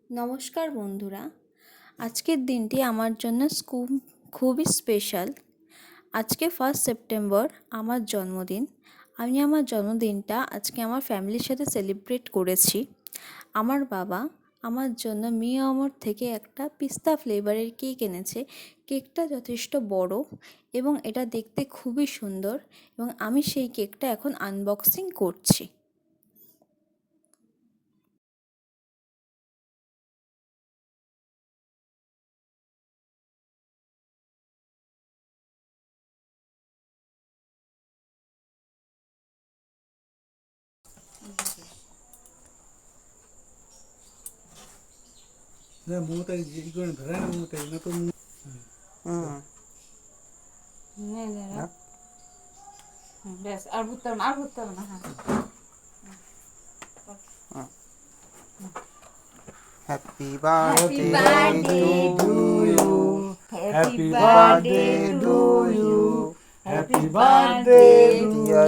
নমস্কার বন্ধুরা, আজকের দিনটি আমার জন্য খুবই স্পেশাল। আজকে 1 সেপ্টেম্বর আমার জন্মদিন। আমি আমার জন্মদিনটা আজকে আমার ফ্যামিলির সাথে সেলিব্রেট করেছি। আমার বাবা আমার জন্য মিয়ামর থেকে একটা পিস্তা ফ্লেভারের কেক এনেছে। কেকটা যথেষ্ট বড় এবং এটা দেখতে খুবই সুন্দর, এবং আমি সেই কেকটা এখন আনবক্সিং করছি। বেশ আর ভুততে না, Happy birthday to you. Happy birthday to you. Happy birthday, dear